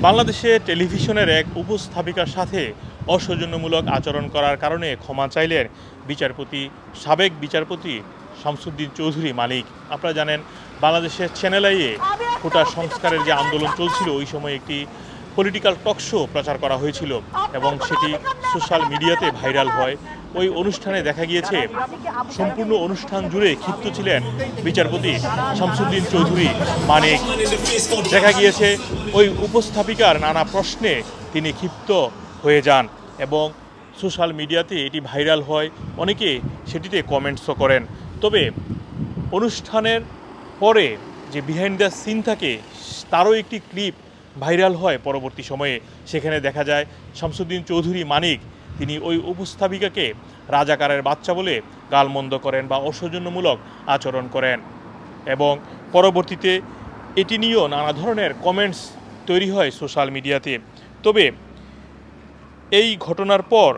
বাংলাদেশে টেলিভিশনের এক উপস্থাপিকার সাথে অসৌজন্যমূলক আচরণ করার কারণে ক্ষমা চাইলেন সাবেক বিচারপতি শামসুদ্দিন চৌধুরী মানিক। আপনারা জানেন, বাংলাদেশের চ্যানেল আইয়ে কোটা সংস্কারের যে আন্দোলন চলছিল, ওই সময় একটি পলিটিক্যাল টক শো প্রচার করা হয়েছিল এবং সেটি সোশ্যাল মিডিয়াতে ভাইরাল হয়। ওই অনুষ্ঠানে দেখা গিয়েছে সম্পূর্ণ অনুষ্ঠান জুড়ে ক্ষিপ্ত ছিলেন বিচারপতি শামসুদ্দিন চৌধুরী মানিক। দেখা গিয়েছে ওই উপস্থাপিকার নানা প্রশ্নে তিনি ক্ষিপ্ত হয়ে যান এবং সোশ্যাল মিডিয়াতে এটি ভাইরাল হয়, অনেকে সেটিতে কমেন্টসও করেন। তবে অনুষ্ঠানের পরে যে বিহাইন্ড দ্য সিন থাকে, তারও একটি ক্লিপ ভাইরাল হয় পরবর্তী সময়ে। সেখানে দেখা যায় শামসুদ্দিন চৌধুরী মানিক তিনি ওই উপস্থাপিকাকে রাজাকারের বাচ্চা বলে গালমন্দ করেন বা অসৌজন্যমূলক আচরণ করেন এবং পরবর্তীতে এটি নিয়েও নানা ধরনের কমেন্টস তৈরি হয় সোশ্যাল মিডিয়াতে। তবে এই ঘটনার পর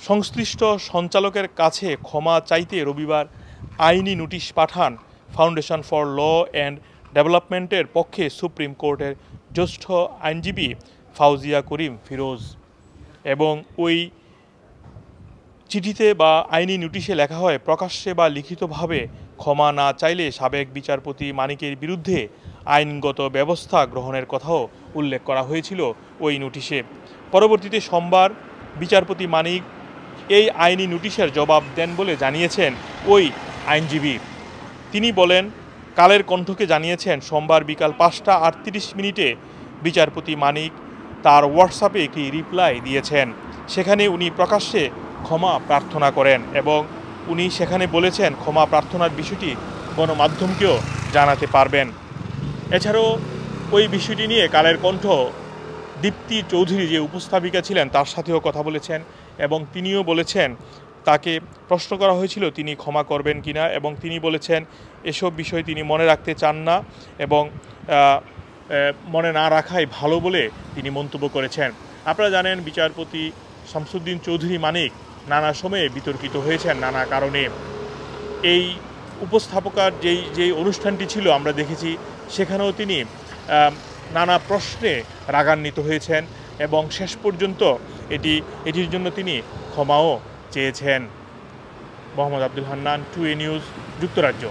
সংশ্লিষ্ট সঞ্চালকের কাছে ক্ষমা চাইতে রবিবার আইনি নোটিশ পাঠান ফাউন্ডেশন ফর ল অ্যান্ড ডেভেলপমেন্টের পক্ষে সুপ্রিম কোর্টের জ্যেষ্ঠ আইনজীবী ফাউজিয়া করিম ফিরোজ। এবং ওই চিঠিতে বা আইনি নোটিশে লেখা হয়, প্রকাশ্যে বা লিখিতভাবে ক্ষমা না চাইলে সাবেক বিচারপতি মানিকের বিরুদ্ধে আইনগত ব্যবস্থা গ্রহণের কথাও উল্লেখ করা হয়েছিল ওই নোটিশে। পরবর্তীতে সোমবার বিচারপতি মানিক এই আইনি নোটিশের জবাব দেন বলে জানিয়েছেন ওই আইনজীবী। তিনি বলেন, কালের কণ্ঠকে জানিয়েছেন সোমবার বিকাল 5টা 38 বিচারপতি মানিক তার হোয়াটসঅ্যাপে একটি রিপ্লাই দিয়েছেন। সেখানে উনি প্রকাশ্যে ক্ষমা প্রার্থনা করেন এবং উনি সেখানে বলেছেন ক্ষমা প্রার্থনার বিষয়টি গণমাধ্যমকেও জানাতে পারবেন। এছাড়াও ওই বিষয়টি নিয়ে কালের কণ্ঠ দীপ্তি চৌধুরী যে উপস্থাপিকা ছিলেন তার সাথেও কথা বলেছেন এবং তিনিও বলেছেন, তাকে প্রশ্ন করা হয়েছিল তিনি ক্ষমা করবেন কিনা এবং তিনি বলেছেন এসব বিষয় তিনি মনে রাখতে চান না এবং মনে না রাখাই ভালো বলে তিনি মন্তব্য করেছেন। আপনারা জানেন, বিচারপতি শামসুদ্দিন চৌধুরী মানিক নানা সময়ে বিতর্কিত হয়েছেন নানা কারণে। এই উপস্থাপকার যেই অনুষ্ঠানটি ছিল আমরা দেখেছি, সেখানেও তিনি নানা প্রশ্নে রাগান্বিত হয়েছেন এবং শেষ পর্যন্ত এটির জন্য তিনি ক্ষমাও চেয়েছেন। মোহাম্মদ আব্দুল হান্নান, 2A নিউজ, যুক্তরাজ্য।